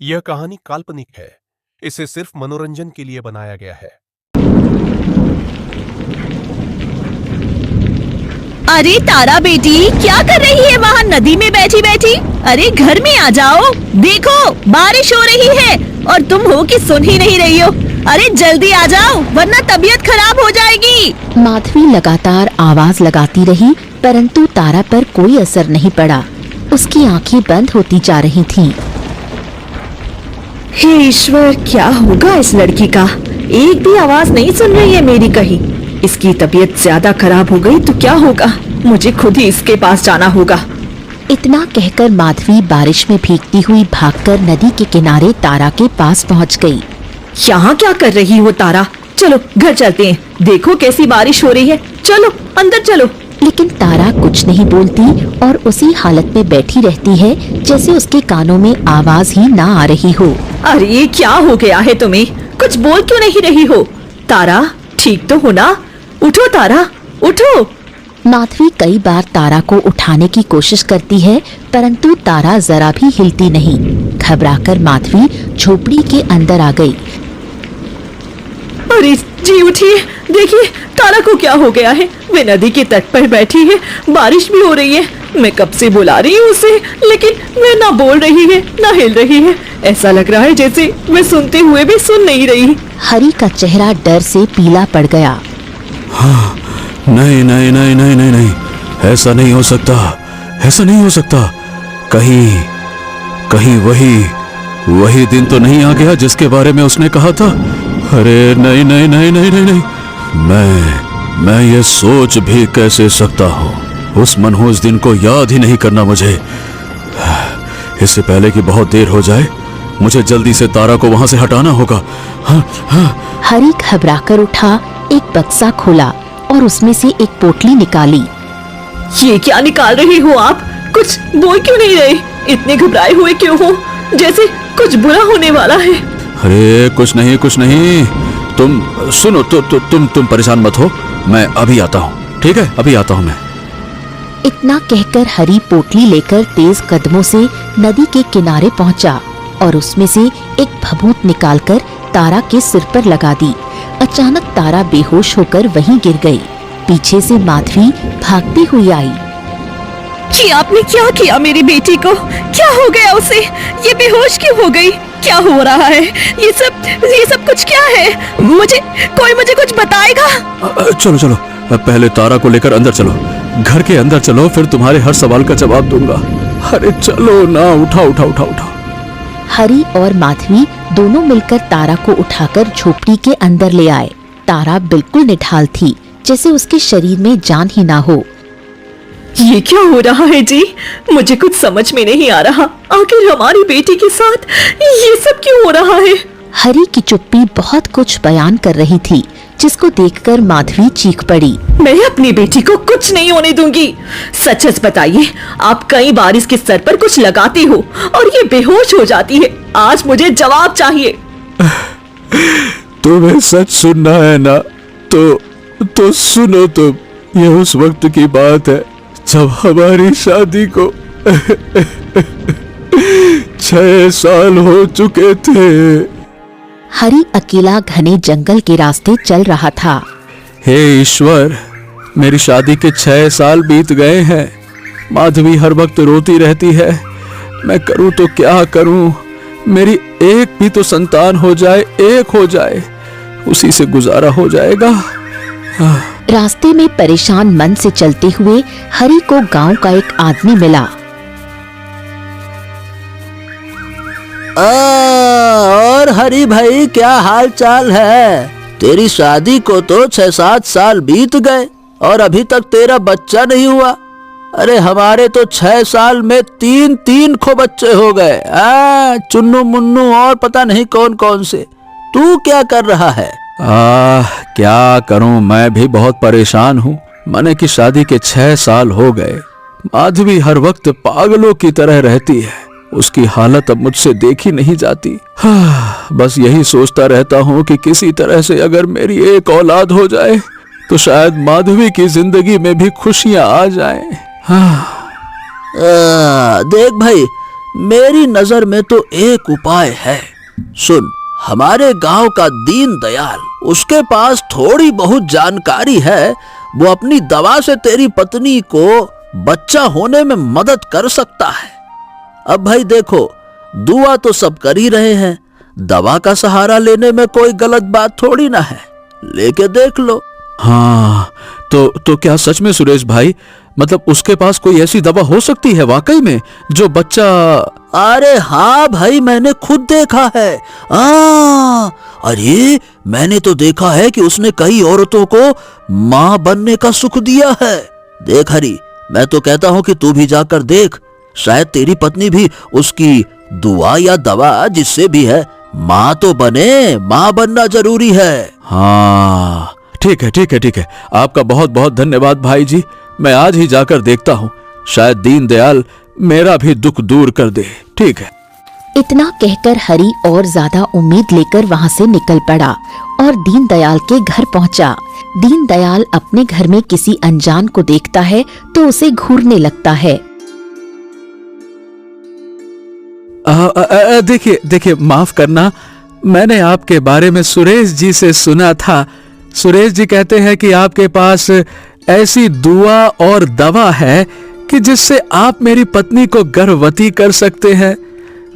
यह कहानी काल्पनिक है। इसे सिर्फ मनोरंजन के लिए बनाया गया है। अरे तारा बेटी, क्या कर रही है वहाँ नदी में बैठी बैठी? अरे घर में आ जाओ, देखो बारिश हो रही है और तुम हो कि सुन ही नहीं रही हो। अरे जल्दी आ जाओ वरना तबीयत खराब हो जाएगी। माधवी लगातार आवाज लगाती रही परंतु तारा पर कोई असर नहीं पड़ा। उसकी आंखें बंद होती जा रही थीं। हे ईश्वर, क्या होगा इस लड़की का? एक भी आवाज नहीं सुन रही है मेरी कहीं। इसकी तबीयत ज्यादा खराब हो गई तो क्या होगा? मुझे खुद ही इसके पास जाना होगा। इतना कहकर माधवी बारिश में भीगती हुई भागकर नदी के किनारे तारा के पास पहुंच गई। यहाँ क्या कर रही हो तारा? चलो घर चलते हैं, देखो कैसी बारिश हो रही है। चलो अंदर चलो। लेकिन तारा कुछ नहीं बोलती और उसी हालत में बैठी रहती है जैसे उसके कानों में आवाज ही ना आ रही हो। अरे क्या हो गया है तुम्हें? कुछ बोल क्यों नहीं रही हो? तारा ठीक तो हो ना? उठो तारा, उठो। माधवी कई बार तारा को उठाने की कोशिश करती है परंतु तारा जरा भी हिलती नहीं। घबराकर माधवी झोपड़ी के अंदर आ गई। अरे जी उठिए, देखिए तारा को क्या हो गया है। वे नदी के तट पर बैठी है, बारिश भी हो रही है। मैं कब से बुला रही हूँ उसे, लेकिन वह ना बोल रही है ना हिल रही है। ऐसा लग रहा है जैसे मैं सुनते हुए भी सुन नहीं रही। हरी का चेहरा डर से पीला पड़ गया। हाँ, नहीं नहीं नहीं नहीं नहीं नहीं, ऐसा नहीं हो सकता, ऐसा नहीं हो सकता। कहीं कहीं वही दिन तो नहीं आ गया जिसके बारे में उसने कहा था? अरे नहीं नहीं नहीं नहीं नहीं नहीं, मैं ये सोच भी कैसे सकता हूँ? उस मनहूस दिन को याद ही नहीं करना मुझे। इससे पहले कि बहुत देर हो जाए मुझे जल्दी से तारा को वहां से हटाना होगा। हाँ, हाँ। हरी घबराकर उठा, एक बक्सा खोला और उसमें से एक पोटली निकाली। ये क्या निकाल रही हो आप? कुछ बोल क्यों नहीं रहे? इतने घबराए हुए क्यों हो? जैसे कुछ बुरा होने वाला है। अरे कुछ नहीं, तुम सुनो तो तुम परेशान मत हो, मैं अभी आता हूँ। ठीक है, अभी आता हूँ मैं। इतना कहकर हरी पोटली लेकर तेज कदमों से नदी के किनारे पहुंचा और उसमें से एक भभूत निकालकर तारा के सिर पर लगा दी। अचानक तारा बेहोश होकर वहीं गिर गई। पीछे से माधवी भागती हुई आई। कि आपने क्या किया मेरी बेटी को? क्या हो गया उसे? ये बेहोश क्यों हो गई? क्या हो रहा है? ये सब कुछ क्या है? कोई मुझे कुछ बताएगा? चलो पहले तारा को लेकर अंदर चलो, घर के अंदर चलो, फिर तुम्हारे हर सवाल का जवाब दूंगा। अरे चलो ना, उठा। हरी और माधवी दोनों मिलकर तारा को उठाकर झोपड़ी के अंदर ले आए। तारा बिल्कुल निढाल थी, जैसे उसके शरीर में जान ही ना हो। ये क्या हो रहा है जी? मुझे कुछ समझ में नहीं आ रहा। आखिर हमारी बेटी के साथ ये सब क्यों हो रहा है? हरी की चुप्पी बहुत कुछ बयान कर रही थी, जिसको देखकर माधवी चीख पड़ी। मैं अपनी बेटी को कुछ नहीं होने दूंगी। सच बताइए, आप कई बार इसके सर पर कुछ लगाती हो और ये बेहोश हो जाती है। आज मुझे जवाब चाहिए। तुम्हें सच सुनना है ना? तो सुनो तुम। ये उस वक्त की बात है जब हमारी शादी को 6 साल हो चुके थे। हरी अकेला घने जंगल के रास्ते चल रहा था। हे ईश्वर, मेरी शादी के 6 साल बीत गए हैं। माधवी हर वक्त रोती रहती है। मैं करूं तो क्या करूं? मेरी एक भी तो संतान हो जाए, एक हो जाए, उसी से गुजारा हो जाएगा। रास्ते में परेशान मन से चलते हुए हरी को गांव का एक आदमी मिला। और हरी भाई, क्या हाल चाल है? तेरी शादी को तो 6-7 साल बीत गए और अभी तक तेरा बच्चा नहीं हुआ। अरे हमारे तो 6 साल में 3 खो बच्चे हो गए। चुन्नू मुन्नू और पता नहीं कौन कौन से। तू क्या कर रहा है? क्या करूं, मैं भी बहुत परेशान हूँ। मने की शादी के 6 साल हो गए। माधवी हर वक्त पागलों की तरह रहती है। उसकी हालत अब मुझसे देखी नहीं जाती। बस यही सोचता रहता हूँ कि किसी तरह से अगर मेरी एक औलाद हो जाए तो शायद माधवी की जिंदगी में भी खुशियां आ जाएं। देख भाई, मेरी नजर में तो एक उपाय है। सुन, हमारे गांव का दीन दयाल, उसके पास थोड़ी बहुत जानकारी है। वो अपनी दवा से तेरी पत्नी को बच्चा होने में मदद कर सकता है। अब भाई देखो, दुआ तो सब कर ही रहे हैं, दवा का सहारा लेने में कोई गलत बात थोड़ी ना है। लेके देख लो। हाँ, तो क्या सच में सुरेश भाई, मतलब उसके पास कोई ऐसी दवा हो सकती है वाकई में जो बच्चा? अरे हाँ भाई, मैंने खुद देखा है। अरे मैंने तो देखा है कि उसने कई औरतों को माँ बनने का सुख दिया है। देख हरी, मैं तो कहता हूँ कि तू भी जाकर देख, शायद तेरी पत्नी भी उसकी दुआ या दवा जिससे भी है माँ तो बने। माँ बनना जरूरी है। हाँ ठीक है, ठीक है, ठीक है। आपका बहुत बहुत धन्यवाद भाई जी। मैं आज ही जाकर देखता हूँ, शायद दीन दयाल मेरा भी दुख दूर कर दे। ठीक है। इतना कहकर हरी और ज्यादा उम्मीद लेकर वहां से निकल पड़ा और दीनदयाल के घर पहुंचा। दीनदयाल अपने घर में किसी अनजान को देखता है तो उसे घूरने लगता है। देखिए देखिए, माफ करना, मैंने आपके बारे में सुरेश जी से सुना था। सुरेश जी कहते हैं कि आपके पास ऐसी दुआ और दवा है कि जिससे आप मेरी पत्नी को गर्भवती कर सकते हैं।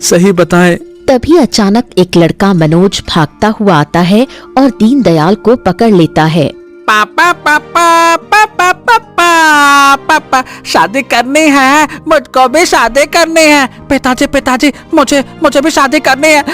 सही बताएं? तभी अचानक एक लड़का मनोज भागता हुआ आता है और दीनदयाल को पकड़ लेता है। पापा पापा पापा पापा पापा, शादी करनी है, मुझको भी शादी करनी है। पिताजी पिताजी, मुझे भी शादी करनी है।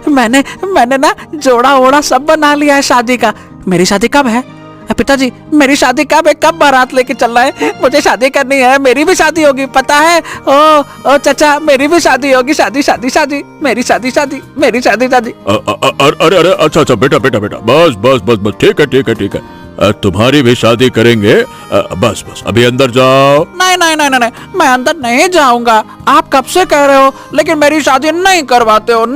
मैंने ना जोड़ा ओड़ा सब बना लिया है शादी का। मेरी शादी कब है पिताजी? मेरी शादी कब है? कब बारात लेके चलना है? मुझे शादी करनी है, मेरी भी शादी होगी, पता है? ओ चाचा, मेरी भी शादी होगी। शादी शादी शादी, मेरी शादी शादी, मेरी शादी शादी। अरे अच्छा बेटा, बस, ठीक है। तुम्हारी भी शादी करेंगे। बस अभी अंदर जाओ। नहीं, मैं अंदर नहीं जाऊंगा। आप कब से कह रहे हो, लेकिन मेरी शादी नहीं करवाते हो।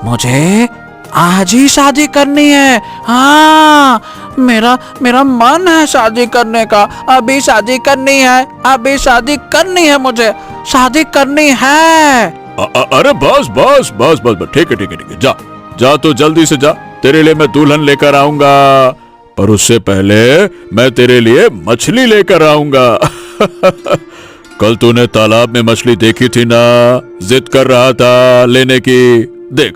मुझे आज ही शादी करनी है। हाँ, मेरा मन है शादी करने का। अभी शादी करनी है, मुझे शादी करनी है। अरे बस, ठीक है। जा तो जल्दी से जा, तेरे लिए मैं दुल्हन लेकर आऊंगा, पर उससे पहले मैं तेरे लिए मछली लेकर आऊंगा। कल तूने तालाब में मछली देखी थी ना, जिद कर रहा था लेने की। देख,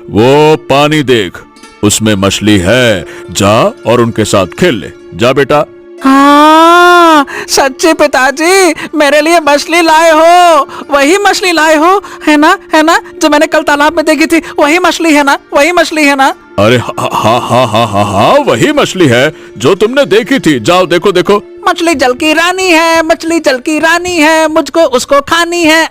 वो पानी देख, उसमें मछली है। जा और उनके साथ खेल ले। जा बेटा। हाँ, सच्चे पिताजी, मेरे लिए मछली लाए हो। वही मछली लाए हो, है ना? जो मैंने कल तालाब में देखी थी, वही मछली है ना? अरे हाँ, वही मछली है जो तुमने देखी थी। जाओ देखो। मछली जल की रानी है, मुझको उसको खानी है।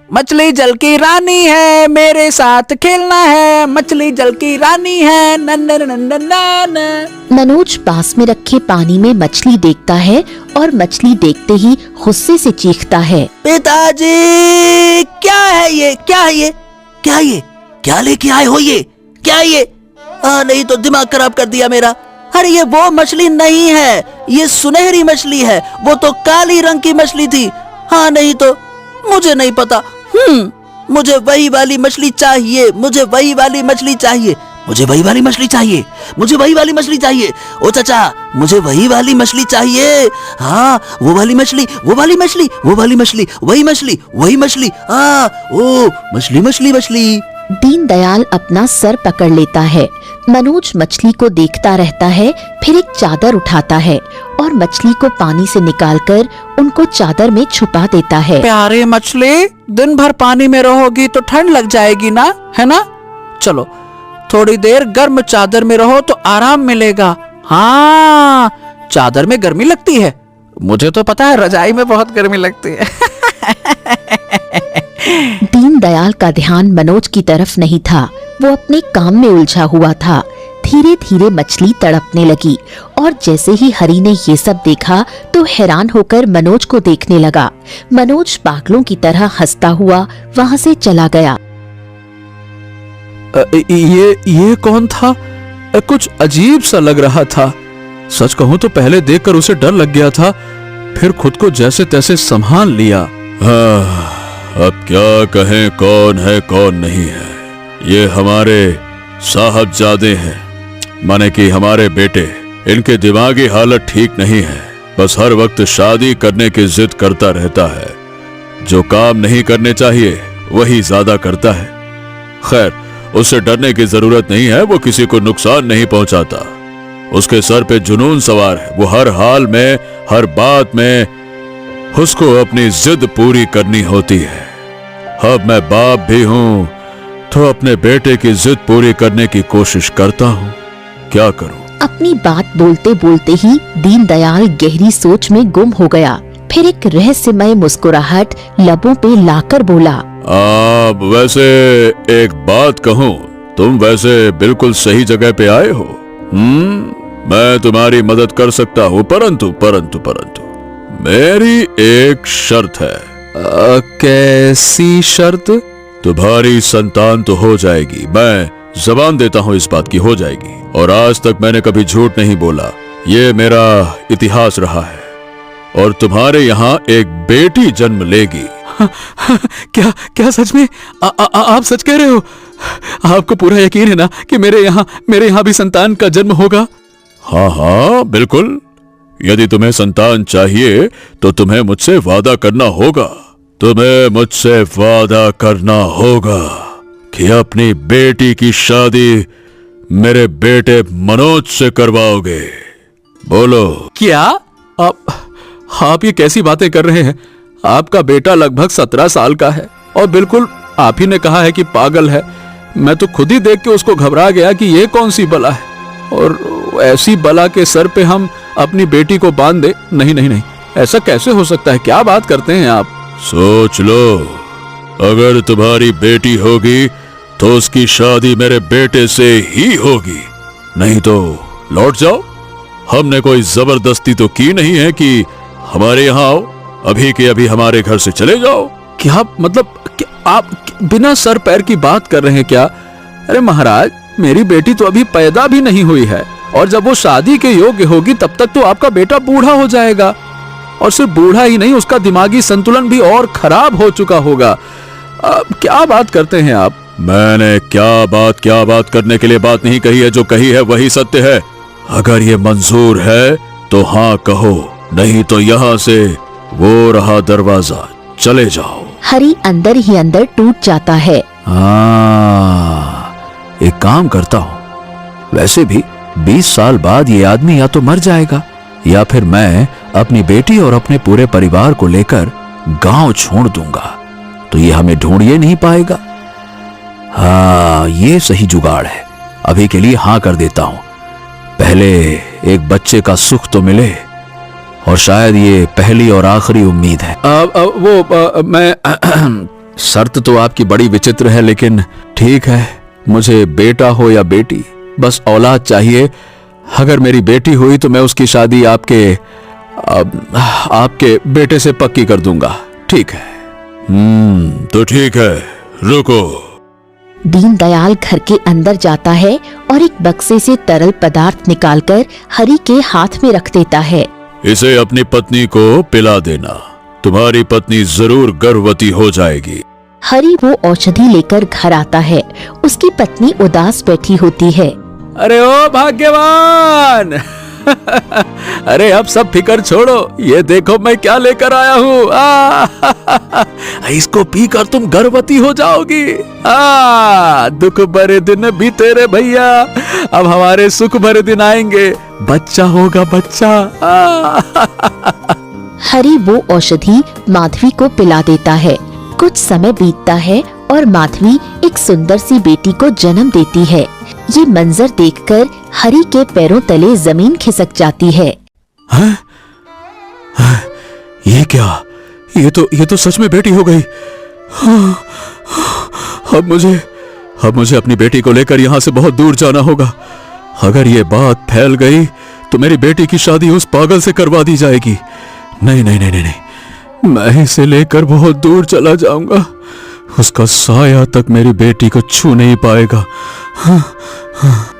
मछली जल की रानी है, मेरे साथ खेलना है। मछली जल की रानी है, नन्ना। मनोज पास में रखे पानी में मछली देखता है और मछली देखते ही गुस्से से चीखता है। पिताजी, क्या है ये? क्या लेके आए हो ये? क्या ये? नहीं तो दिमाग खराब कर दिया मेरा। अरे ये वो मछली नहीं है, ये सुनहरी मछली है। वो तो काली रंग की मछली थी। हाँ, नहीं तो मुझे नहीं पता। मुझे वही वाली मछली चाहिए। मुझे वही वाली मछली चाहिए। ओ चाचा, मुझे वही वाली मछली चाहिए। हाँ, वो वाली मछली। हाँ, ओ मछली। दीनदयाल अपना सर पकड़ लेता है। मनोज मछली को देखता रहता है, फिर एक चादर उठाता है और मछली को पानी से निकालकर उनको चादर में छुपा देता है। प्यारे मछली, दिन भर पानी में रहोगी तो ठंड लग जाएगी ना, है ना? चलो, थोड़ी देर गर्म चादर में रहो तो आराम मिलेगा। हाँ, चादर में गर्मी लगती है, मुझे तो पता है। रजाई में बहुत गर्मी लगती है। दीनदयाल का ध्यान मनोज की तरफ नहीं था, वो अपने काम में उलझा हुआ था। धीरे धीरे मछली तड़पने लगी और जैसे ही हरी ने ये सब देखा तो हैरान होकर मनोज को देखने लगा। मनोज पागलों की तरह हंसता हुआ वहां से चला गया। ये कौन था? कुछ अजीब सा लग रहा था। सच कहूं तो पहले देखकर उसे डर लग गया था, फिर खुद को जैसे तैसे संभाल लिया। अब क्या कहें कौन है कौन नहीं है। ये हमारे साहबजादे हैं, माने कि हमारे बेटे। इनके दिमागी हालत ठीक नहीं है, बस हर वक्त शादी करने की जिद करता रहता है। जो काम नहीं करने चाहिए वही ज्यादा करता है। खैर, उससे डरने की जरूरत नहीं है, वो किसी को नुकसान नहीं पहुंचाता। उसके सर पे जुनून सवार है, वो हर हाल में हर बात में उसको अपनी जिद पूरी करनी होती है। अब मैं बाप भी हूं तो अपने बेटे की जिद पूरी करने की कोशिश करता हूं। क्या करूं? अपनी बात बोलते बोलते ही दीनदयाल गहरी सोच में गुम हो गया। फिर एक रहस्यमय मुस्कुराहट लबों पे लाकर बोला, वैसे एक बात कहूं, तुम वैसे बिल्कुल सही जगह पे आए हो। मैं तुम्हारी मदद कर सकता हूँ, परंतु परंतु परंतु मेरी एक शर्त है। कैसी शर्त? तुम्हारी संतान तो हो जाएगी, मैं जबान देता हूँ इस बात की, हो जाएगी। और आज तक मैंने कभी झूठ नहीं बोला, ये मेरा इतिहास रहा है। और तुम्हारे यहाँ एक बेटी जन्म लेगी। क्या क्या सच में? आप सच कह रहे हो? आपको पूरा यकीन है ना कि मेरे यहाँ भी संतान का जन्म होगा? हाँ हाँ बिल्कुल। यदि तुम्हें संतान चाहिए तो तुम्हें मुझसे वादा करना होगा। तुम्हें मुझसे वादा करना होगा कि अपनी बेटी की शादी मेरे बेटे मनोज से करवाओगे। बोलो। क्या आप ये कैसी बातें कर रहे हैं? आपका बेटा लगभग 17 साल का है और बिल्कुल आप ही ने कहा है कि पागल है। मैं तो खुद ही देख के उसको घबरा गया कि ये कौन सी बला है, और ऐसी बला के सर पे हम अपनी बेटी को बांध दे। नहीं नहीं नहीं, ऐसा कैसे हो सकता है? क्या बात करते हैं आप? सोच लो, अगर तुम्हारी बेटी होगी तो उसकी शादी मेरे बेटे से ही होगी, नहीं तो लौट जाओ। हमने कोई जबरदस्ती तो की नहीं है कि हमारे यहाँ आओ, अभी के अभी हमारे घर से चले जाओ। क्या मतलब? क्या आप बिना सर पैर की बात कर रहे हैं क्या? अरे महाराज, मेरी बेटी तो अभी पैदा भी नहीं हुई है, और जब वो शादी के योग्य होगी तब तक तो आपका बेटा बूढ़ा हो जाएगा। और सिर्फ बूढ़ा ही नहीं, उसका दिमागी संतुलन भी और खराब हो चुका होगा। क्या बात करते हैं आप? मैंने क्या बात करने के लिए बात नहीं कही है, जो कही है वही सत्य है। अगर ये मंजूर है तो हाँ कहो, नहीं तो यहाँ से वो रहा दरवाजा, चले जाओ। हरी अंदर ही अंदर टूट जाता है। एक काम करता हूँ, वैसे भी 20 साल बाद ये आदमी या तो मर जाएगा या फिर मैं अपनी बेटी और अपने पूरे परिवार को लेकर गांव छोड़ दूंगा, तो ये हमें ढूंढ ही नहीं पाएगा। हाँ, ये सही जुगाड़ है। अभी के लिए हाँ कर देता हूं। पहले एक बच्चे का सुख तो मिले, और शायद ये पहली और आखिरी उम्मीद है। मैं शर्त तो आपकी बड़ी विचित्र है, लेकिन ठीक है, मुझे बेटा हो या बेटी, बस औलाद चाहिए। अगर मेरी बेटी हुई तो मैं उसकी शादी आपके बेटे से पक्की कर दूंगा। ठीक है? तो ठीक है, रुको। दीनदयाल घर के अंदर जाता है और एक बक्से से तरल पदार्थ निकालकर हरी के हाथ में रख देता है। इसे अपनी पत्नी को पिला देना, तुम्हारी पत्नी जरूर गर्भवती हो जाएगी। हरी वो औषधि लेकर घर आता है। उसकी पत्नी उदास बैठी होती है। अरे ओ भाग्यवान! अरे अब सब फिकर छोड़ो, ये देखो मैं क्या लेकर आया हूँ। इसको पीकर तुम गर्भवती हो जाओगी। दुख भरे दिन बीते रे भैया, अब हमारे सुख भरे दिन आएंगे। बच्चा होगा, बच्चा। हरी वो औषधि माधवी को पिला देता है। कुछ समय बीतता है और माधवी एक सुंदर सी बेटी को जन्म देती है। ये मंजर देखकर हरी के पैरों तले जमीन खिसक जाती है। ये क्या? ये तो सच में बेटी हो गई। अब मुझे अपनी बेटी को लेकर यहाँ से बहुत दूर जाना होगा। अगर ये बात फैल गई तो मेरी बेटी की शादी उस पागल से करवा दी जाएगी। नहीं नहीं नहीं नहीं, मैं इसे लेकर बहुत दूर चला जाऊंगा। उसका साया तक मेरी बेटी को छू नहीं पाएगा।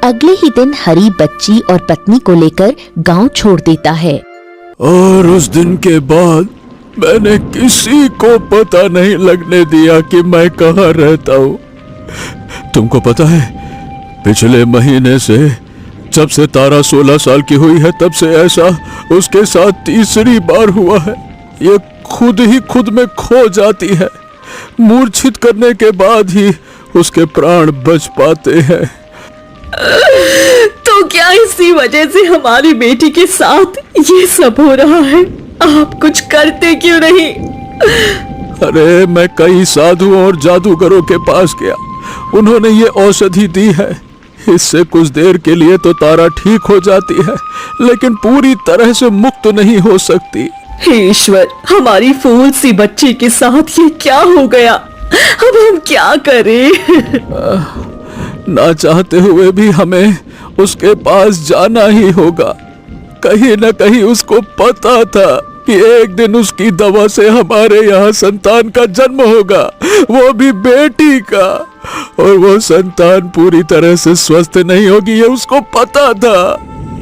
अगले ही दिन हरी बच्ची और पत्नी को लेकर गांव छोड़ देता है। और उस दिन के बाद मैंने किसी को पता नहीं लगने दिया कि मैं कहाँ रहता हूँ। तुमको पता है, पिछले महीने से जब से तारा 16 साल की हुई है तब से ऐसा उसके साथ तीसरी बार हुआ है। ये खुद ही खुद में खो जाती है। मूर्छित करने के बाद ही उसके प्राण बच पाते हैं। तो क्या इसी वजह से हमारी बेटी के साथ ये सब हो रहा है? आप कुछ करते क्यों नहीं? अरे मैं कई साधुओं और जादूगरों के पास गया, उन्होंने ये औषधि दी है। इससे कुछ देर के लिए तो तारा ठीक हो जाती है, लेकिन पूरी तरह से मुक्त नहीं हो सकती। हे ईश्वर, हमारी फूल सी बच्ची के साथ ये क्या हो गया? अब हम क्या करें? ना चाहते हुए भी हमें उसके पास जाना ही होगा। कहीं न कहीं उसको पता था कि एक दिन उसकी दवा से हमारे यहाँ संतान का जन्म होगा, वो भी बेटी का, और वो संतान पूरी तरह से स्वस्थ नहीं होगी, ये उसको पता था।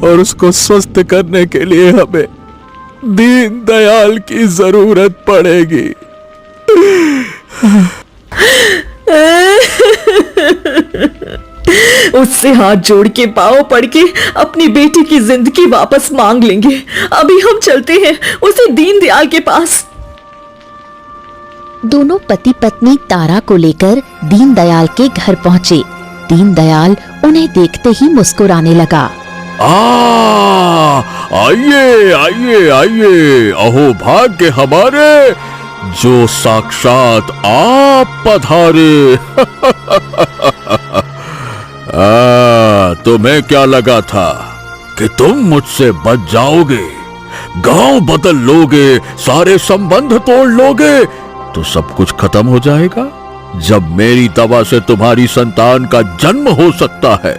और उसको स्वस्थ करने के लिए हमें दीन दयाल की जरूरत पड़ेगी। उससे हाथ जोड़ के पाँव पड़ के अपनी बेटी की जिंदगी वापस मांग लेंगे। अभी हम चलते हैं उसे दीनदयाल के पास। दोनों पति पत्नी तारा को लेकर दीनदयाल के घर पहुंचे। दीनदयाल उन्हें देखते ही मुस्कुराने लगा। आइए आइए आइए, अहो भाग्य हमारे, जो साक्षात आप पधारे। तुम्हें क्या लगा था कि तुम मुझसे बच जाओगे, गांव बदल लोगे, सारे संबंध तोड़ लोगे तो सब कुछ खत्म हो जाएगा? जब मेरी दवा से तुम्हारी संतान का जन्म हो सकता है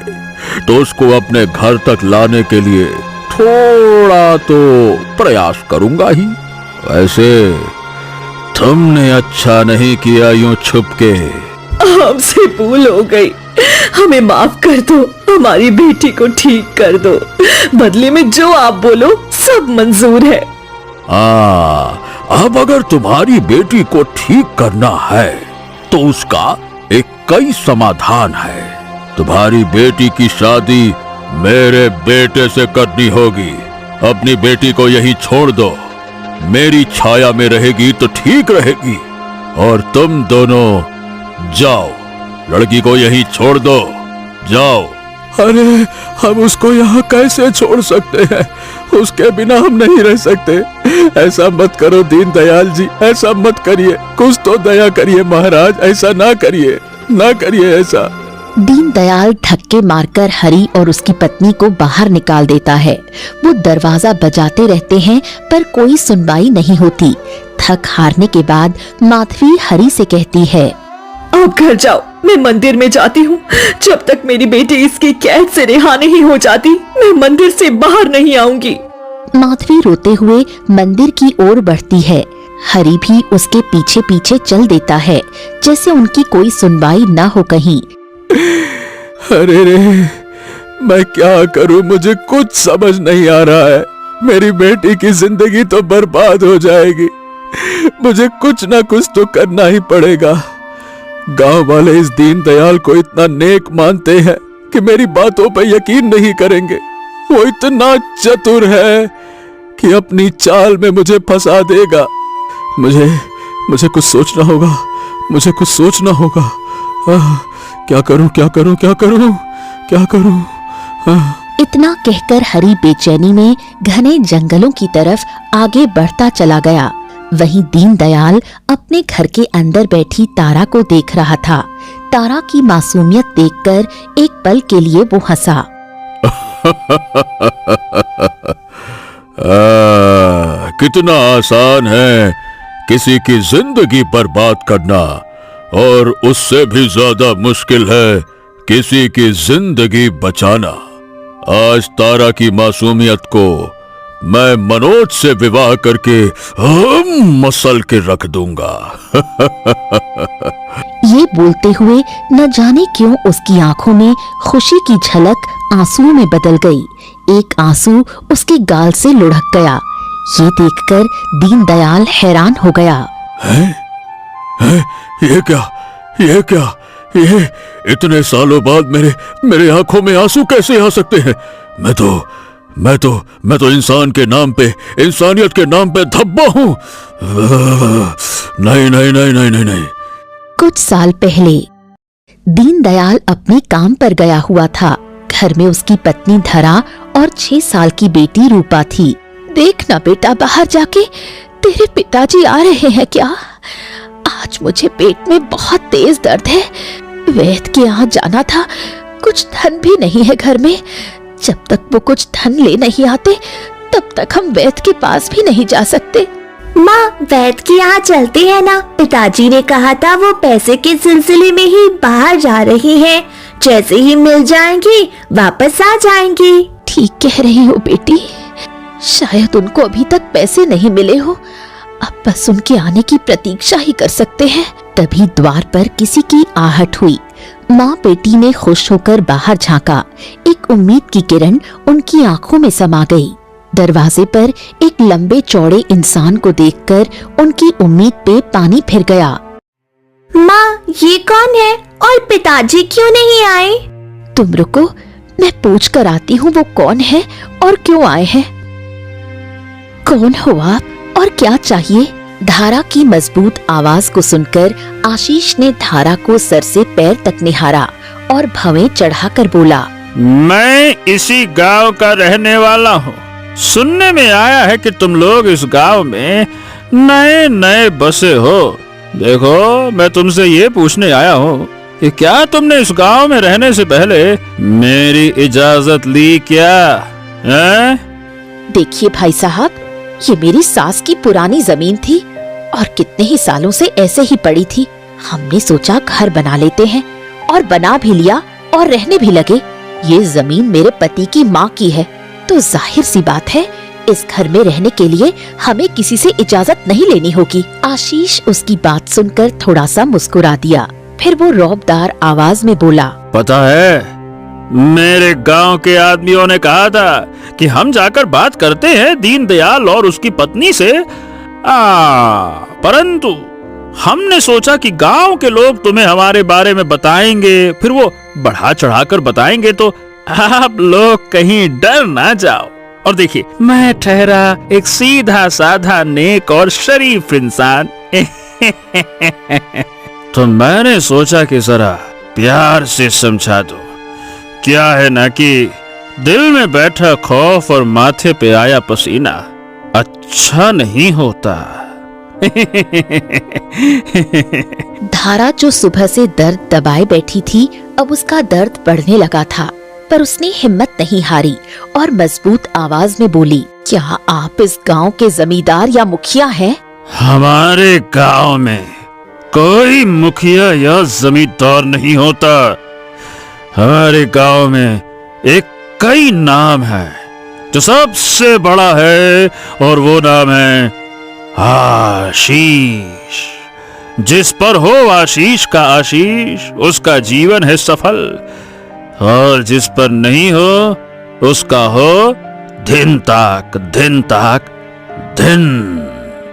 तो उसको अपने घर तक लाने के लिए थोड़ा तो प्रयास करूंगा ही। वैसे तुमने अच्छा नहीं किया यूं छुप के। हमसे भूल हो गई, हमें माफ कर दो, हमारी बेटी को ठीक कर दो। बदले में जो आप बोलो सब मंजूर है। अब अगर तुम्हारी बेटी को ठीक करना है तो उसका एक कई समाधान है। तुम्हारी बेटी की शादी मेरे बेटे से करनी होगी। अपनी बेटी को यहीं छोड़ दो, मेरी छाया में रहेगी तो ठीक रहेगी। और तुम दोनों जाओ, लड़की को यहीं छोड़ दो, जाओ। अरे हम उसको यहाँ कैसे छोड़ सकते हैं? उसके बिना हम नहीं रह सकते। ऐसा मत करो दीनदयाल जी, ऐसा मत करिए, कुछ तो दया करिए महाराज, ऐसा ना करिए, ना करिए ऐसा। दीनदयाल धक्के मारकर हरि और उसकी पत्नी को बाहर निकाल देता है। वो दरवाजा बजाते रहते हैं पर कोई सुनवाई नहीं होती। थक हारने के बाद माधवी हरि से कहती है, आप घर जाओ, मैं मंदिर में जाती हूँ। जब तक मेरी बेटी इसकी कैद से रिहा नहीं हो जाती, मैं मंदिर से बाहर नहीं आऊंगी। माधवी रोते हुए मंदिर की ओर बढ़ती है। हरि भी उसके पीछे पीछे चल देता है, जैसे उनकी कोई सुनवाई न हो कहीं। अरे रे, मैं क्या करूं, मुझे कुछ समझ नहीं आ रहा है। मेरी बेटी की जिंदगी तो बर्बाद हो जाएगी। मुझे कुछ ना कुछ तो करना ही पड़ेगा। गांव वाले इस दीनदयाल को इतना नेक मानते हैं कि मेरी बातों पर यकीन नहीं करेंगे। वो इतना चतुर है कि अपनी चाल में मुझे फंसा देगा। मुझे कुछ सोचना होगा, मुझे कुछ सोचना होगा। क्या करूं, क्या करूं, क्या करूं, क्या करूं? इतना कहकर हरि बेचैनी में घने जंगलों की तरफ आगे बढ़ता चला गया। वहीं दीनदयाल अपने घर के अंदर बैठी तारा को देख रहा था। तारा की मासूमियत देखकर एक पल के लिए वो हंसा। कितना आसान है किसी की जिंदगी बर्बाद करना, और उससे भी ज्यादा मुश्किल है किसी की जिंदगी बचाना। आज तारा की मासूमियत को मैं मनोज से विवाह करके मसल के रख दूंगा। ये बोलते हुए न जाने क्यों उसकी आंखों में खुशी की झलक आंसुओं में बदल गई। एक आंसू उसके गाल से लुढ़क गया। ये देखकर दीनदयाल हैरान हो गया। हैं? ये क्या ये इतने सालों बाद मेरे आंखों में आंसू कैसे आ सकते हैं? मैं तो इंसान के नाम पे, इंसानियत के नाम पे धब्बा हूं। नहीं। कुछ साल पहले दीनदयाल अपने काम पर गया हुआ था। घर में उसकी पत्नी धरा और 6 साल की बेटी रूपा थी। देखना बेटा, बाहर जाके तेरे पिताजी आ रहे हैं क्या? आज मुझे पेट में बहुत तेज दर्द है। वैद्य के यहाँ जाना था, कुछ धन भी नहीं है घर में। जब तक वो कुछ धन ले नहीं आते तब तक हम वैद्य के पास भी नहीं जा सकते। माँ, वैद्य के यहाँ चलते हैं ना। पिताजी ने कहा था वो पैसे के सिलसिले में ही बाहर जा रही हैं। जैसे ही मिल जाएंगी वापस आ जाएंगी। ठीक कह रही हो बेटी, शायद उनको अभी तक पैसे नहीं मिले हो। अब बस उनके आने की प्रतीक्षा ही कर सकते हैं। तभी द्वार पर किसी की आहट हुई। माँ बेटी ने खुश होकर बाहर झांका। एक उम्मीद की किरण उनकी आंखों में समा गई। दरवाजे पर एक लंबे चौड़े इंसान को देखकर उनकी उम्मीद पे पानी फिर गया। माँ, ये कौन है और पिताजी क्यों नहीं आए? तुम रुको, मैं पूछ कर आती हूँ वो कौन है और क्यों आए हैं। कौन हो आप और क्या चाहिए? धारा की मजबूत आवाज को सुनकर आशीष ने धारा को सर से पैर तक निहारा और भवें चढ़ाकर बोला, मैं इसी गांव का रहने वाला हूँ। सुनने में आया है कि तुम लोग इस गांव में नए बसे हो। देखो, मैं तुमसे ये पूछने आया हूँ कि क्या तुमने इस गांव में रहने से पहले मेरी इजाजत ली क्या? देखिए भाई साहब, ये मेरी सास की पुरानी जमीन थी और कितने ही सालों से ऐसे ही पड़ी थी। हमने सोचा घर बना लेते हैं और बना भी लिया और रहने भी लगे। ये जमीन मेरे पति की माँ की है, तो जाहिर सी बात है इस घर में रहने के लिए हमें किसी से इजाजत नहीं लेनी होगी। आशीष उसकी बात सुनकर थोड़ा सा मुस्कुरा दिया। फिर वो रौबदार आवाज में बोला, पता है, मेरे गांव के आदमियों ने कहा था कि हम जाकर बात करते हैं दीनदयाल और उसकी पत्नी से। परंतु हमने सोचा कि गांव के लोग तुम्हें हमारे बारे में बताएंगे, फिर वो बढ़ा चढ़ाकर बताएंगे तो आप लोग कहीं डर ना जाओ। और देखिए, मैं ठहरा एक सीधा साधा नेक और शरीफ इंसान। तो मैंने सोचा कि जरा प्यार से समझा दो। क्या है ना कि दिल में बैठा खौफ और माथे पे आया पसीना अच्छा नहीं होता। धारा जो सुबह से दर्द दबाए बैठी थी, अब उसका दर्द बढ़ने लगा था, पर उसने हिम्मत नहीं हारी और मजबूत आवाज में बोली, क्या आप इस गांव के जमींदार या मुखिया हैं? हमारे गांव में कोई मुखिया या जमींदार नहीं होता। हमारे गांव में एक कई नाम है जो सबसे बड़ा है, और वो नाम है आशीष। जिस पर हो आशीष का आशीष, उसका जीवन है सफल, और जिस पर नहीं हो उसका हो दिन ताक दिन।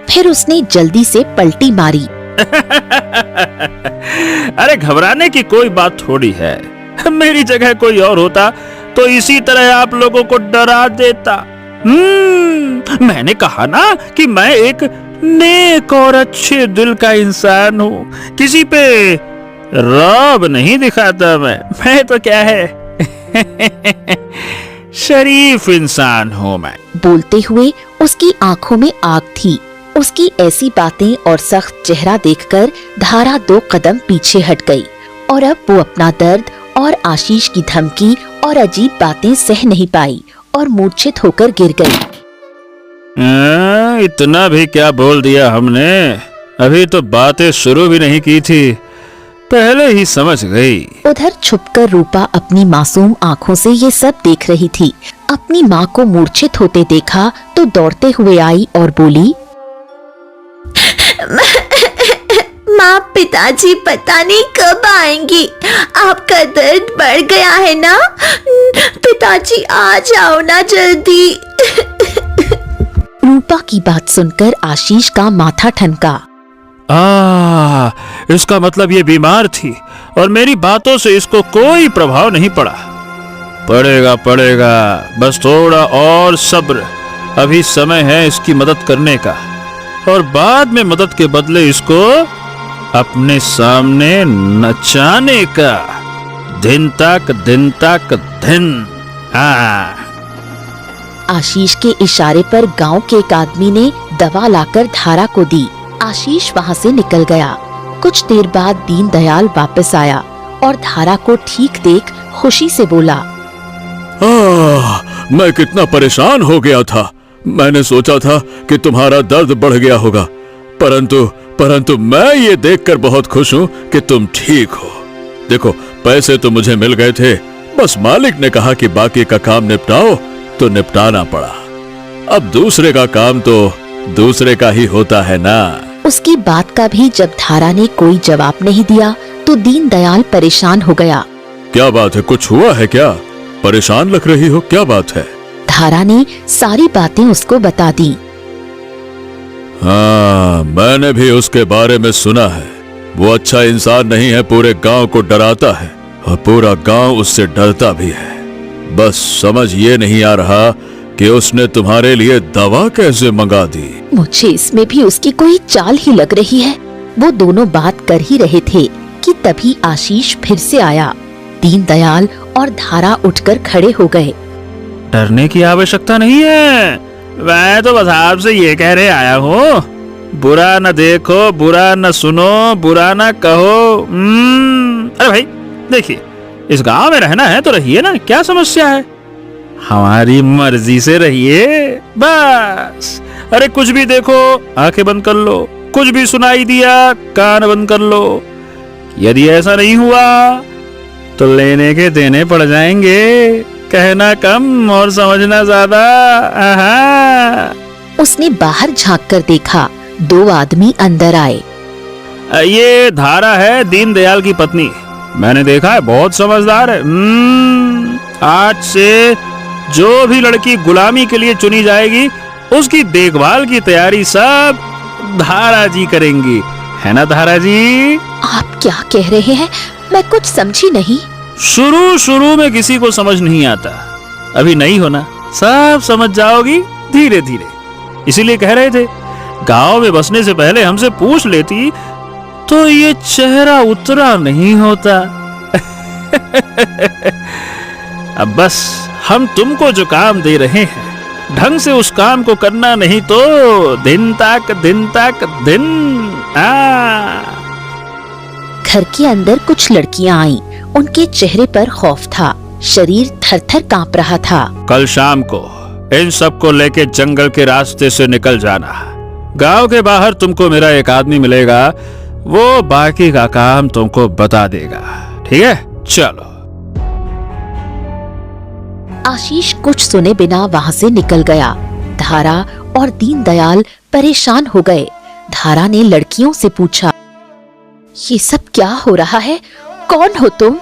फिर उसने जल्दी से पलटी मारी। अरे घबराने की कोई बात थोड़ी है। मेरी जगह कोई और होता तो इसी तरह आप लोगों को डरा देता। मैंने कहा ना कि मैं एक नेक और अच्छे दिल का इंसान हूँ। किसी पे रौब नहीं दिखाता मैं तो क्या है शरीफ इंसान हूँ मैं। बोलते हुए उसकी आंखों में आग थी। उसकी ऐसी बातें और सख्त चेहरा देखकर धारा 2 कदम पीछे हट गई और अब वो अपना दर्द और आशीष की धमकी और अजीब बातें सह नहीं पाई और मूर्छित होकर गिर गई। इतना भी क्या बोल दिया हमने? अभी तो बातें शुरू भी नहीं की थी, पहले ही समझ गई। उधर छुपकर रूपा अपनी मासूम आंखों से ये सब देख रही थी। अपनी माँ को मूर्छित होते देखा तो दौड़ते हुए आई और बोली, माँ, पिताजी पता नहीं कब आएंगी। आपका दर्द बढ़ गया है ना? पिताजी आ जाओ ना जल्दी। रूपा की बात सुनकर आशीष का माथा ठनका। इसका मतलब ये बीमार थी और मेरी बातों से इसको कोई प्रभाव नहीं पड़ा। पड़ेगा पड़ेगा, बस थोड़ा और सब्र। अभी समय है इसकी मदद करने का और बाद में मदद के बदले इसको अपने सामने नचाने का। दिन तक दिन। आशीष के इशारे पर गांव के एक आदमी ने दवा लाकर धारा को दी। आशीष वहां से निकल गया। कुछ देर बाद दीनदयाल वापस आया और धारा को ठीक देख खुशी से बोला, मैं कितना परेशान हो गया था। मैंने सोचा था कि तुम्हारा दर्द बढ़ गया होगा, परंतु मैं ये देखकर बहुत खुश हूँ कि तुम ठीक हो। देखो, पैसे तो मुझे मिल गए थे, बस मालिक ने कहा कि बाकी का काम निपटाओ तो निपटाना पड़ा। अब दूसरे का काम तो दूसरे का ही होता है ना। उसकी बात का भी जब धारा ने कोई जवाब नहीं दिया तो दीनदयाल परेशान हो गया। क्या बात है, कुछ हुआ है क्या? परेशान लग रही हो, क्या बात है? धारा ने सारी बातें उसको बता दी। हाँ, मैंने भी उसके बारे में सुना है। वो अच्छा इंसान नहीं है, पूरे गांव को डराता है और पूरा गांव उससे डरता भी है। बस समझ ये नहीं आ रहा कि उसने तुम्हारे लिए दवा कैसे मंगा दी। मुझे इसमें भी उसकी कोई चाल ही लग रही है। वो दोनों बात कर ही रहे थे कि तभी आशीष फिर से आया। दीनदयाल और धारा उठकर खड़े हो गए। डरने की आवश्यकता नहीं है, मैं तो बस आपसे ये कह रहे आया हूँ, बुरा न देखो, बुरा न सुनो, बुरा न कहो। अरे भाई देखिए, इस गांव में रहना है तो रहिए ना, क्या समस्या है? हमारी मर्जी से रहिए बस। अरे कुछ भी देखो आंखें बंद कर लो, कुछ भी सुनाई दिया कान बंद कर लो। यदि ऐसा नहीं हुआ तो लेने के देने पड़ जाएंगे। कहना कम और समझना ज्यादा। उसने बाहर झांक कर देखा। 2 आदमी अंदर आए। ये धारा है, दीनदयाल की पत्नी। मैंने देखा है, बहुत समझदार है। आज से जो भी लड़की गुलामी के लिए चुनी जाएगी उसकी देखभाल की तैयारी सब धारा जी करेंगी, है ना धारा जी? आप क्या कह रहे हैं? मैं कुछ समझी नहीं। शुरू में किसी को समझ नहीं आता, अभी नहीं होना, सब समझ जाओगी धीरे धीरे। इसीलिए कह रहे थे, गांव में बसने से पहले हमसे पूछ लेती तो ये चेहरा उतरा नहीं होता। अब बस हम तुमको जो काम दे रहे हैं ढंग से उस काम को करना, नहीं तो दिन तक दिन। घर के अंदर कुछ लड़कियां आईं। उनके चेहरे पर खौफ था, शरीर थर-थर कांप रहा था। कल शाम को इन सबको लेके जंगल के रास्ते से निकल जाना। गांव के बाहर तुमको मेरा एक आदमी मिलेगा, वो बाकी का काम तुमको बता देगा, ठीक है? चलो। आशीष कुछ सुने बिना वहां से निकल गया। धारा और दीनदयाल परेशान हो गए। धारा ने लड़कियों से पूछा, ये सब क्या हो रहा है? कौन हो तुम?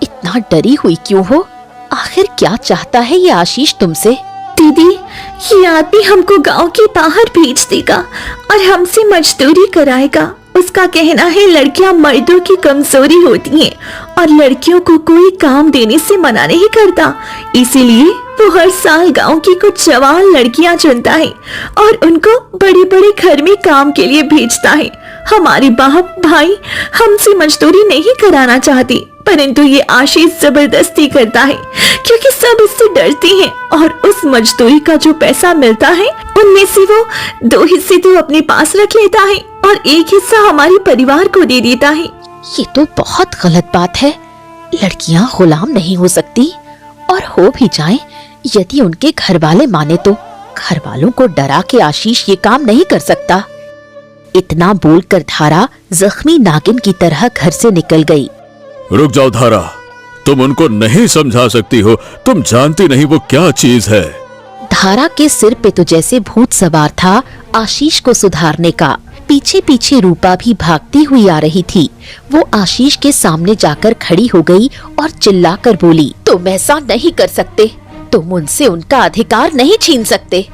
इतना डरी हुई क्यों हो? आखिर क्या चाहता है ये आशीष तुमसे? दीदी, ये आदमी हमको गांव के बाहर भेज देगा और हमसे मजदूरी कराएगा। उसका कहना है लड़कियां मर्दों की कमजोरी होती हैं और लड़कियों को कोई काम देने से मना नहीं करता। इसीलिए वो हर साल गांव की कुछ जवान लड़कियां चुनता है और उनको बड़े बड़े घर में काम के लिए भेजता है। हमारे बाप भाई हमसे मजदूरी नहीं कराना चाहती, परंतु ये आशीष जबरदस्ती करता है क्योंकि सब इससे डरते हैं और उस मजदूरी का जो पैसा मिलता है उनमें से वो 2 हिस्से तो अपने पास रख लेता है और 1 हिस्सा हमारे परिवार को दे देता है। ये तो बहुत गलत बात है। लड़कियां गुलाम नहीं हो सकती, और हो भी जाएं, यदि उनके घर वाले माने तो। घर वालों को डरा के आशीष ये काम नहीं कर सकता। इतना बोलकर धारा जख्मी नागिन की तरह घर से निकल गई। रुक जाओ धारा, तुम उनको नहीं समझा सकती हो, तुम जानती नहीं वो क्या चीज है। धारा के सिर पे तो जैसे भूत सवार था आशीष को सुधारने का। पीछे पीछे रूपा भी भागती हुई आ रही थी। वो आशीष के सामने जाकर खड़ी हो गई और चिल्लाकर बोली, तुम ऐसा नहीं कर सकते। तुम उनसे उनका अधिकार नहीं छीन सकते।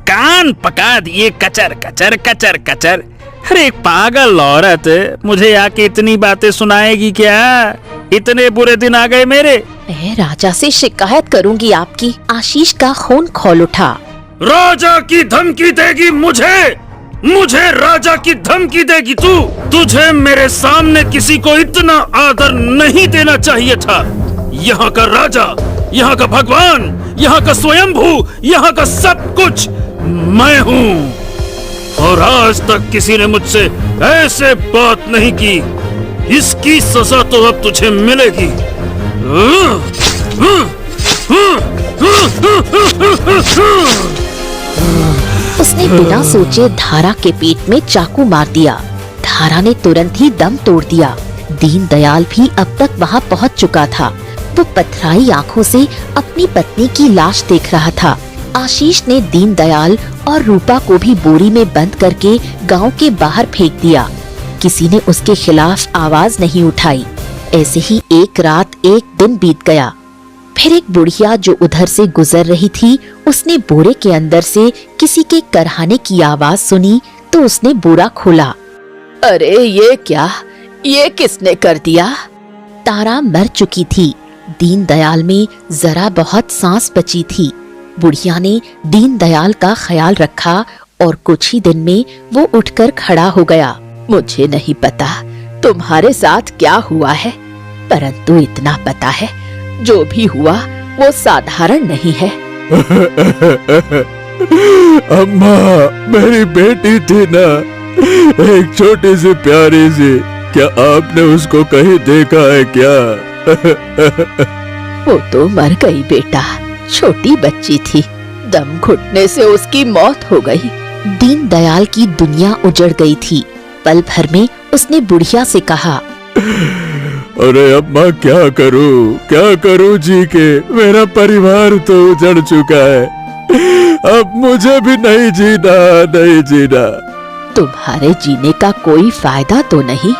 कान पका दिए कचर कचर कचर कचर। अरे पागल औरत, मुझे आके इतनी बातें सुनाएगी क्या? इतने बुरे दिन आ गए मेरे। मैं राजा से शिकायत करूंगी आपकी। आशीष का खून खौल उठा। राजा की धमकी देगी मुझे? मुझे राजा की धमकी देगी तू? तुझे मेरे सामने किसी को इतना आदर नहीं देना चाहिए था। यहाँ का राजा, यहाँ का भगवान, यहाँ का स्वयंभू, यहाँ का सब कुछ मैं हूँ। और आज तक किसी ने मुझसे ऐसे बात नहीं की। इसकी सजा तो अब तुझे मिलेगी। उसने बिना सोचे धारा के पेट में चाकू मार दिया। धारा ने तुरंत ही दम तोड़ दिया। दीनदयाल भी अब तक वहाँ पहुँच चुका था। वो पथराई आंखों से अपनी पत्नी की लाश देख रहा था। आशीष ने दीनदयाल और रूपा को भी बोरी में बंद करके गांव के बाहर फेंक दिया। किसी ने उसके खिलाफ आवाज नहीं उठाई। ऐसे ही एक रात एक दिन बीत गया। फिर एक बुढ़िया जो उधर से गुजर रही थी, उसने बोरे के अंदर से किसी के करहाने की आवाज सुनी तो उसने बोरा खोला। अरे ये क्या? ये किसने कर दिया? तारा मर चुकी थी। दीनदयाल में जरा बहुत सांस बची थी। बुढ़िया ने दीनदयाल का ख्याल रखा और कुछ ही दिन में वो उठकर खड़ा हो गया। मुझे नहीं पता तुम्हारे साथ क्या हुआ है, परंतु इतना पता है जो भी हुआ वो साधारण नहीं है। अम्मा, मेरी बेटी थी ना, एक छोटी सी प्यारी सी। क्या आपने उसको कहीं देखा है क्या? वो तो मर गई बेटा, छोटी बच्ची थी। दम घुटने से उसकी मौत हो गई। दीनदयाल की दुनिया उजड़ गई थी। पल भर में उसने बुढ़िया से कहा, अरे अम्मा, क्या करूं जी के? मेरा परिवार तो उजड़ चुका है। अब मुझे भी नहीं जीना। तुम्हारे जीने का कोई फायदा तो नहीं।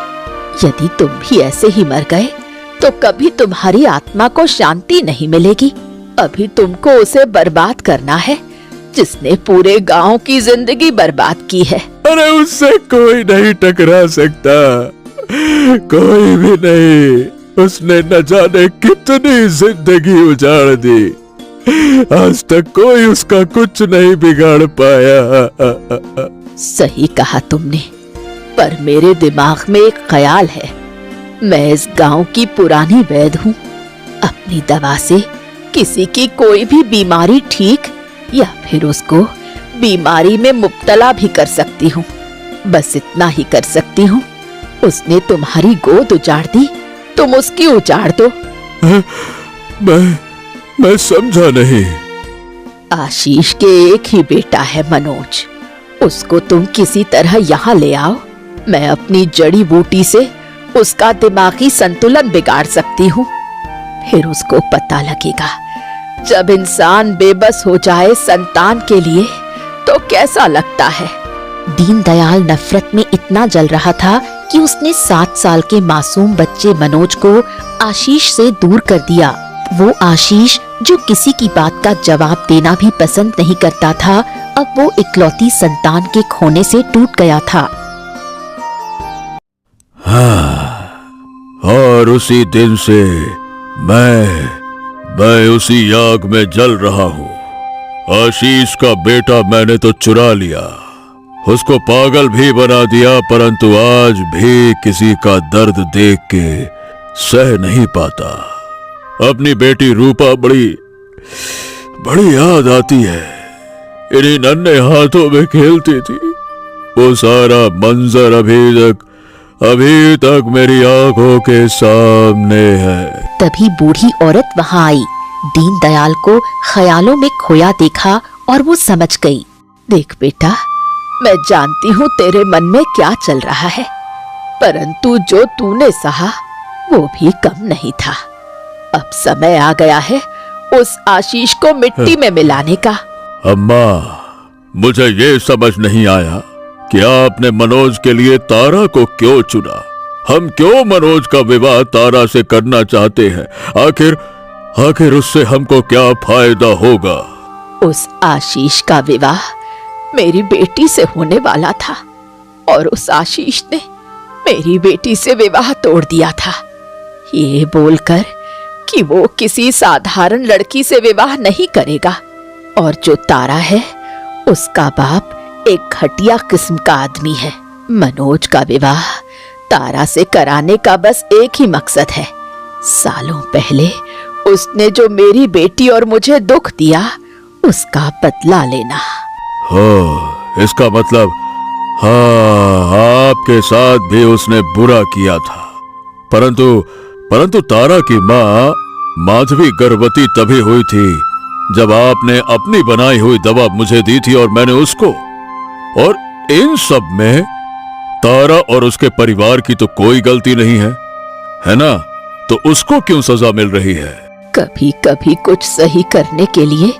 यदि तुम भी ऐसे ही मर गए तो कभी तुम्हारी आत्मा को शांति नहीं मिलेगी। अभी तुमको उसे बर्बाद करना है जिसने पूरे गांव की जिंदगी बर्बाद की है। अरे उससे कोई नहीं टकरा सकता, कोई भी नहीं। उसने न जाने कितनी जिंदगी उजाड़ दी। आज तक कोई उसका कुछ नहीं बिगाड़ पाया। सही कहा तुमने, पर मेरे दिमाग में एक ख्याल है। मैं इस गांव की पुरानी वैद्य हूँ। अपनी दवा से किसी की कोई भी बीमारी ठीक या फिर उसको बीमारी में मुब्तला भी कर सकती हूँ। बस इतना ही कर सकती हूँ। उसने तुम्हारी गोद उजाड़ दी, तुम उसकी उजाड़ दो। मैं समझा नहीं। आशीष के एक ही बेटा है मनोज। उसको तुम किसी तरह यहाँ ले आओ। मैं अपनी जड़ी बूटी से उसका दिमागी संतुलन बिगाड़ सकती हूँ। फिर उसको पता लगेगा जब इंसान बेबस हो जाए संतान के लिए तो कैसा लगता है। दीनदयाल नफरत में इतना जल रहा था कि उसने 7 साल के मासूम बच्चे मनोज को आशीष से दूर कर दिया। वो आशीष जो किसी की बात का जवाब देना भी पसंद नहीं करता था, अब वो इकलौती संतान के खोने से टूट गया था। हाँ, और उसी दिन से मैं उसी आग में जल रहा हूँ। आशीष का बेटा मैंने तो चुरा लिया, उसको पागल भी बना दिया, परंतु आज भी किसी का दर्द देख के सह नहीं पाता। अपनी बेटी रूपा बड़ी याद आती है। इन्हीं नन्हे हाथों में खेलती थी। वो सारा मंजर अभी तक मेरी आंखों के सामने है। तभी बूढ़ी औरत वहाँ आई। दीनदयाल को ख्यालों में खोया देखा और वो समझ गई। देख बेटा, मैं जानती हूँ तेरे मन में क्या चल रहा है, परंतु जो तूने सहा वो भी कम नहीं था। अब समय आ गया है उस आशीष को मिट्टी में मिलाने का। अम्मा, मुझे ये समझ नहीं आया कि आपने मनोज के लिए तारा को क्यों चुना। हम क्यों मनोज का विवाह तारा से करना चाहते हैं? आखिर उससे हमको क्या फायदा होगा? उस आशीष का विवाह मेरी बेटी से होने वाला था और उस आशीष ने मेरी बेटी से विवाह तोड़ दिया था, ये बोलकर कि वो किसी साधारण लड़की से विवाह नहीं करेगा। और जो तारा है उसका बाप एक घटिया किस्म का आदमी है। मनोज का विवाह तारा से कराने का बस एक ही मकसद है, सालों पहले उसने जो मेरी बेटी और मुझे दुख दिया उसका बदला लेना। हाँ, इसका मतलब हाँ, आपके साथ भी उसने बुरा किया था। परंतु तारा की माँ माधवी गर्भवती तभी हुई थी जब आपने अपनी बनाई हुई दवा मुझे दी थी और मैंने उसको। और इन सब में तारा और उसके परिवार की तो कोई गलती नहीं है ना? तो उसको क्यों सजा मिल रही है? कभी कभी कुछ सही करने के लिए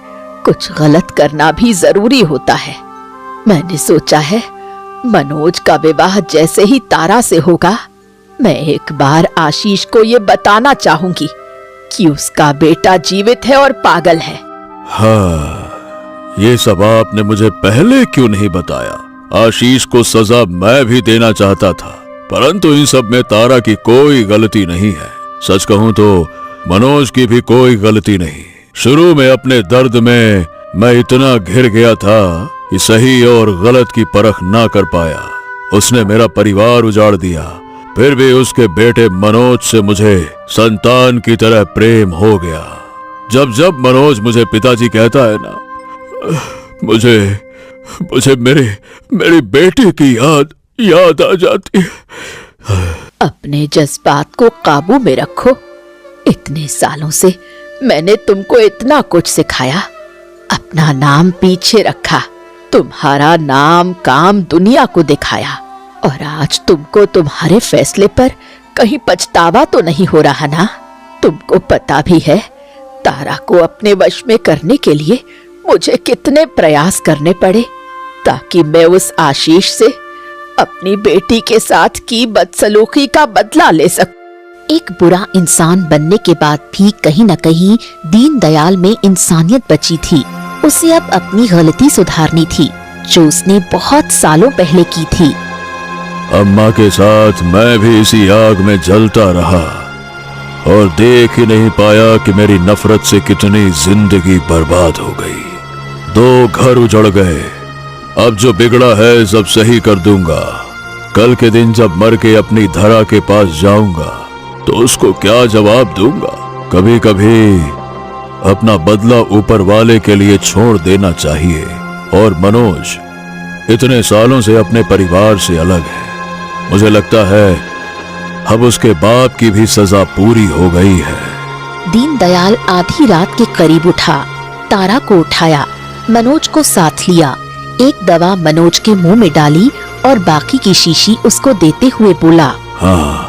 कुछ गलत करना भी जरूरी होता है। मैंने सोचा है मनोज का विवाह जैसे ही तारा से होगा, मैं एक बार आशीष को ये बताना चाहूंगी कि उसका बेटा जीवित है और पागल है। हाँ, ये सब आपने मुझे पहले क्यों नहीं बताया? आशीष को सजा मैं भी देना चाहता था, परंतु इन सब में तारा की कोई गलती नहीं है। सच कहूं तो मनोज की भी कोई गलती नहीं। शुरू में अपने दर्द में मैं इतना घिर गया था कि सही और गलत की परख ना कर पाया। उसने मेरा परिवार उजाड़ दिया, फिर भी उसके बेटे मनोज से मुझे संतान की तरह प्रेम हो गया। जब जब मनोज मुझे पिताजी कहता है ना, मुझे मेरी बेटी की याद आ जाती है। अपने जज्बात को काबू में रखो। इतने सालों से मैंने तुमको इतना कुछ सिखाया, अपना नाम पीछे रखा, तुम्हारा नाम काम दुनिया को दिखाया, और आज तुमको तुम्हारे फैसले पर कहीं पछतावा तो नहीं हो रहा ना? तुमको पता भी है तारा को अपने वश में करने के लिए मुझे कितने प्रयास करने पड़े ताकि मैं उस आशीष से अपनी बेटी के साथ की बदसलूकी का बदला ले सकूं। एक बुरा इंसान बनने के बाद भी कहीं न कहीं दीनदयाल में इंसानियत बची थी। उसे अब अपनी गलती सुधारनी थी जो उसने बहुत सालों पहले की थी। अम्मा के साथ मैं भी इसी आग में जलता रहा और देख ही नहीं पाया कि मेरी नफरत से कितनी जिंदगी बर्बाद हो गई। 2 घर उजड़ गए। अब जो बिगड़ा है सब सही कर दूंगा। कल के दिन जब मर के अपनी धरा के पास जाऊंगा तो उसको क्या जवाब दूंगा? कभी कभी अपना बदला ऊपर वाले के लिए छोड़ देना चाहिए। और मनोज इतने सालों से अपने परिवार से अलग है। मुझे लगता है अब उसके बाप की भी सजा पूरी हो गई है। दीनदयाल आधी रात के करीब उठा, तारा को उठाया, मनोज को साथ लिया, एक दवा मनोज के मुंह में डाली और बाकी की शीशी उसको देते हुए बोला, हाँ,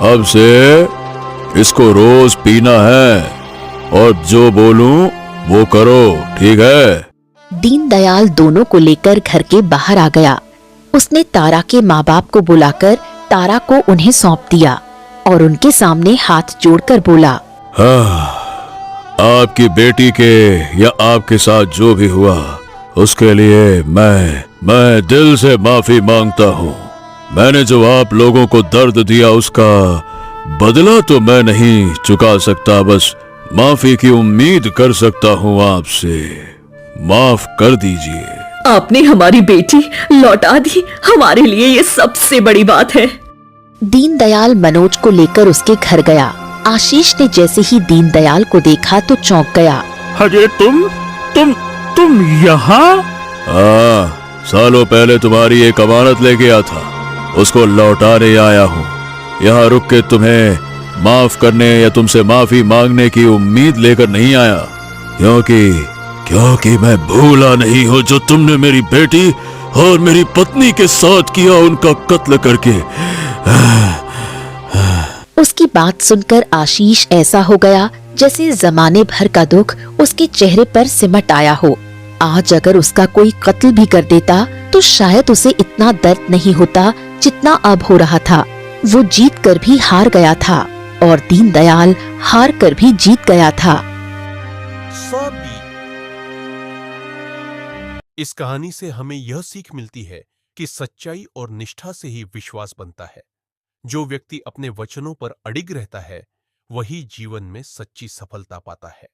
अब से इसको रोज पीना है और जो बोलूं वो करो, ठीक है? दीनदयाल दोनों को लेकर घर के बाहर आ गया। उसने तारा के माँ बाप को बुलाकर तारा को उन्हें सौंप दिया और उनके सामने हाथ जोड़कर बोला, हाँ, आपकी बेटी के या आपके साथ जो भी हुआ उसके लिए मैं दिल से माफी मांगता हूँ। मैंने जो आप लोगों को दर्द दिया उसका बदला तो मैं नहीं चुका सकता, बस माफी की उम्मीद कर सकता हूँ आपसे। माफ कर दीजिए। आपने हमारी बेटी लौटा दी, हमारे लिए ये सबसे बड़ी बात है। दीनदयाल मनोज को लेकर उसके घर गया। आशीष ने जैसे ही दीनदयाल को देखा तो चौंक गया। अरे तुम यहाँ? हाँ, सालों पहले तुम्हारी एक अमानत ले गया था, उसको लौटाने आया हूँ। यहाँ रुक के तुम्हें माफ करने या तुमसे माफी मांगने की उम्मीद लेकर नहीं आया, क्योंकि मैं भूला नहीं हूँ जो तुमने मेरी बेटी और मेरी पत्नी के साथ किया, उनका कत्ल करके। उसकी बात सुनकर आशीष ऐसा हो गया जैसे जमाने भर का दुख उसके चेहरे पर सिमट आया हो। आज अगर उसका कोई कत्ल भी कर देता तो शायद उसे इतना दर्द नहीं होता जितना अब हो रहा था। वो जीत कर भी हार गया था। और दीनदयाल हार कर भी जीत गया था। सभी इस कहानी से हमें यह सीख मिलती है कि सच्चाई और निष्ठा से ही विश्वास बनता है। जो व्यक्ति अपने वचनों पर अडिग रहता है वही जीवन में सच्ची सफलता पाता है।